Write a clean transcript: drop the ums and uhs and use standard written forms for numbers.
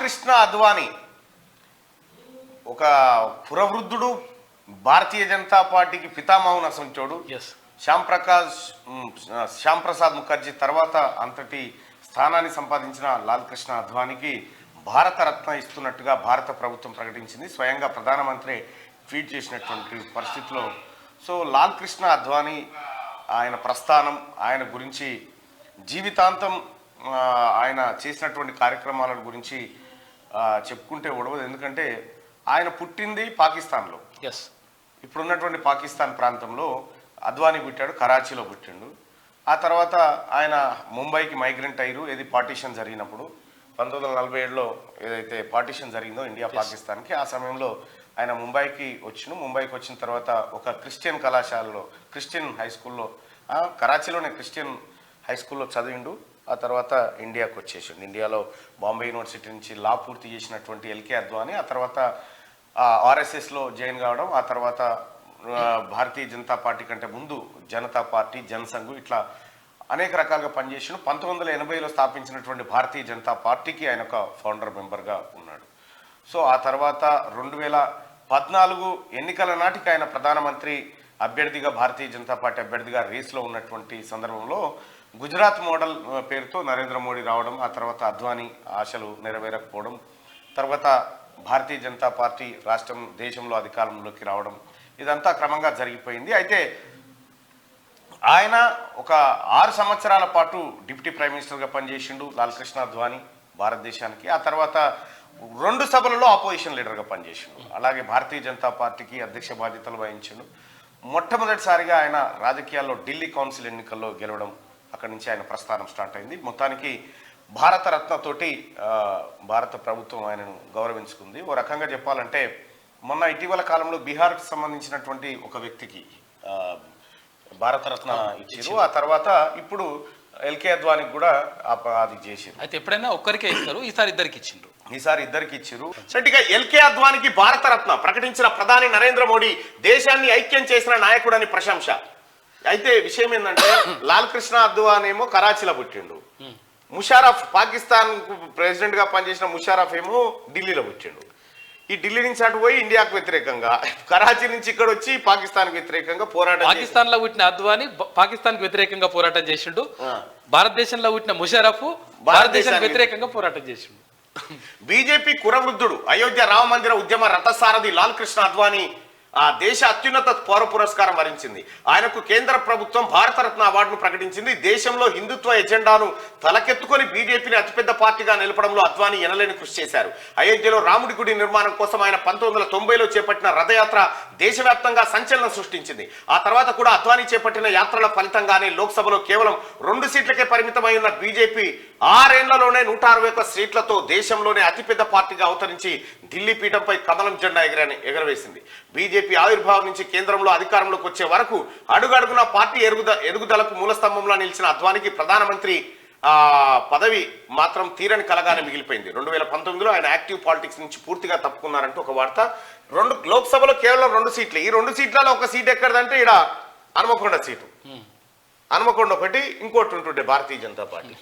కృష్ణ అద్వానీ ఒక పురవృద్ధుడు, భారతీయ జనతా పార్టీకి పితామహుని అసంచోడు. శ్యామ్ ప్రసాద్ ముఖర్జీ తర్వాత అంతటి స్థానాన్ని సంపాదించిన లాల్ కృష్ణ అద్వానీకి భారతరత్న ఇస్తున్నట్టుగా భారత ప్రభుత్వం ప్రకటించింది. స్వయంగా ప్రధానమంత్రి ట్వీట్ చేసినటువంటి పరిస్థితిలో సో లాల్ కృష్ణ అద్వానీ ఆయన ప్రస్థానం, ఆయన గురించి జీవితాంతం ఆయన చేసినటువంటి కార్యక్రమాల గురించి చెప్పుకుంటే ఉడవదు. ఎందుకంటే ఆయన పుట్టింది పాకిస్తాన్లో, ఇప్పుడున్నటువంటి పాకిస్తాన్ ప్రాంతంలో అద్వానీ పుట్టాడు, కరాచీలో పుట్టిండు. ఆ తర్వాత ఆయన ముంబైకి మైగ్రెంట్ అయ్యారు. ఏది పార్టీషన్ జరిగినప్పుడు 1947లో ఏదైతే పార్టీషన్ జరిగిందో ఇండియా పాకిస్తాన్కి, ఆ సమయంలో ఆయన ముంబైకి ముంబైకి వచ్చిన తర్వాత ఒక క్రిస్టియన్ కళాశాలలో, క్రిస్టియన్ హై స్కూల్లో, కరాచీలోనే క్రిస్టియన్ హై స్కూల్లో చదివిండు. ఆ తర్వాత ఇండియాకు వచ్చేసిండు. ఇండియాలో బాంబే యూనివర్సిటీ నుంచి లా పూర్తి చేసినటువంటి ఎల్కే అద్వానీ ఆ తర్వాత ఆర్ఎస్ఎస్లో జాయిన్ కావడం, ఆ తర్వాత భారతీయ జనతా పార్టీ కంటే ముందు జనతా పార్టీ, జనసంఘ్ ఇట్లా అనేక రకాలుగా పనిచేసిండు. 1980లో స్థాపించినటువంటి భారతీయ జనతా పార్టీకి ఆయన ఒక ఫౌండర్ మెంబర్గా ఉన్నాడు. సో ఆ తర్వాత 2014 ఎన్నికల నాటికి ఆయన ప్రధానమంత్రి అభ్యర్థిగా, భారతీయ జనతా పార్టీ అభ్యర్థిగా రేస్లో ఉన్నటువంటి సందర్భంలో గుజరాత్ మోడల్ పేరుతో నరేంద్ర మోడీ రావడం, ఆ తర్వాత అద్వానీ ఆశలు నెరవేరకపోవడం, తర్వాత భారతీయ జనతా పార్టీ దేశంలో అధికారంలోకి రావడం, ఇదంతా క్రమంగా జరిగిపోయింది. అయితే ఆయన ఒక 6 సంవత్సరాల పాటు డిప్యూటీ ప్రైమ్ మినిస్టర్గా పనిచేసిండు లాల్ కృష్ణ అద్వానీ భారతదేశానికి. ఆ తర్వాత 2 సభలలో ఆపోజిషన్ లీడర్గా పనిచేసిండు. అలాగే భారతీయ జనతా పార్టీకి అధ్యక్ష బాధ్యతలు వహించిండు. మొట్టమొదటిసారిగా ఆయన రాజకీయాల్లో ఢిల్లీ కౌన్సిల్ ఎన్నికల్లో గెలవడం, అక్కడి నుంచి ఆయన ప్రస్థానం స్టార్ట్ అయింది. మొత్తానికి భారతరత్నతోటి భారత ప్రభుత్వం ఆయనను గౌరవించుకుంది. ఓ రకంగా చెప్పాలంటే మొన్న ఇటీవల కాలంలో బీహార్కి సంబంధించినటువంటి ఒక వ్యక్తికి భారతరత్న ఇచ్చారు. ఆ తర్వాత ఇప్పుడు ఎల్కే అద్వానీకి కూడా అది చేసారు. అయితే ఎప్పుడైనా ఒక్కరికే ఇస్తారు, ఈసారి ఇద్దరికి ఇచ్చారు. సరిగ్గా ఎల్కే అద్వానీకి భారతరత్న ప్రకటించిన ప్రధాని నరేంద్ర మోడీ దేశాన్ని ఐక్యం చేసిన నాయకుడని ప్రశంస. అయితే విషయం ఏంటంటే లాల్ కృష్ణ అద్వానీ ఏమో కరాచీలో పుట్టిండు, ముషారఫ్ పాకిస్తాన్ ప్రెసిడెంట్ గా పనిచేసిన ముషారఫ్ ఏమో ఢిల్లీలో పుట్టిండు. ఈ ఢిల్లీ నుంచి అటు పోయి ఇండియాకు వ్యతిరేకంగా, కరాచీ నుంచి ఇక్కడ వచ్చి పాకిస్తాన్ వ్యతిరేకంగా పోరాటం, పాకిస్తాన్ లో పుట్టిన అద్వానీ పాకిస్తాన్ వ్యతిరేకంగా పోరాటం చేసిండు, భారతదేశంలో పుట్టిన ముషారఫ్ భారతదేశానికి వ్యతిరేకంగా పోరాటం చేసిండు. బీజేపీ కురవృద్ధుడు, అయోధ్య రామ మందిర ఉద్యమ రథసారథి లాల్ కృష్ణ అద్వానీ ఆ దేశ అత్యున్నత పౌర పురస్కారం వరించింది. ఆయనకు కేంద్ర ప్రభుత్వం భారతరత్న అవార్డును ప్రకటించింది. దేశంలో హిందుత్వ ఎజెండాను తలకెత్తుకొని బీజేపీని అతిపెద్ద పార్టీగా నిలపడంలో అద్వానీ ఎనలేని కృషి చేశారు. అయోధ్యలో రాముడి గుడి నిర్మాణం కోసం ఆయన 1990లో చేపట్టిన రథయాత్ర దేశవ్యాప్తంగా సంచలనం సృష్టించింది. ఆ తర్వాత కూడా అద్వానీ చేపట్టిన యాత్రల ఫలితంగానే లోక్సభలో కేవలం 2 సీట్లకే పరిమితమై ఉన్న బీజేపీ 6 ఏళ్లలోనే 161 సీట్లతో దేశంలోనే అతిపెద్ద పార్టీగా అవతరించి ఢిల్లీ పీఠంపై కమలం జెండా ఎగరవేసింది. బీజేపీ ఆవిర్భావం నుంచి కేంద్రంలో అధికారంలోకి వచ్చే వరకు అడుగడుగున పార్టీ ఎదుగుదలకు మూలస్తంభంలో నిలిచిన అద్వానీకి ప్రధానమంత్రి పదవి మాత్రం తీరని కలగానే మిగిలిపోయింది. 2019లో ఆయన యాక్టివ్ పాలిటిక్స్ నుంచి పూర్తిగా తప్పుకున్నారంటూ ఒక వార్త. లోక్సభలో కేవలం 2 సీట్లు. ఈ 2 సీట్లలో ఒక సీట్ ఎక్కడదంటే ఇక్కడ హనుమకొండ సీటు, హనుమకొండ ఒకటి, ఇంకోటి ఉంటుండే భారతీయ జనతా పార్టీ.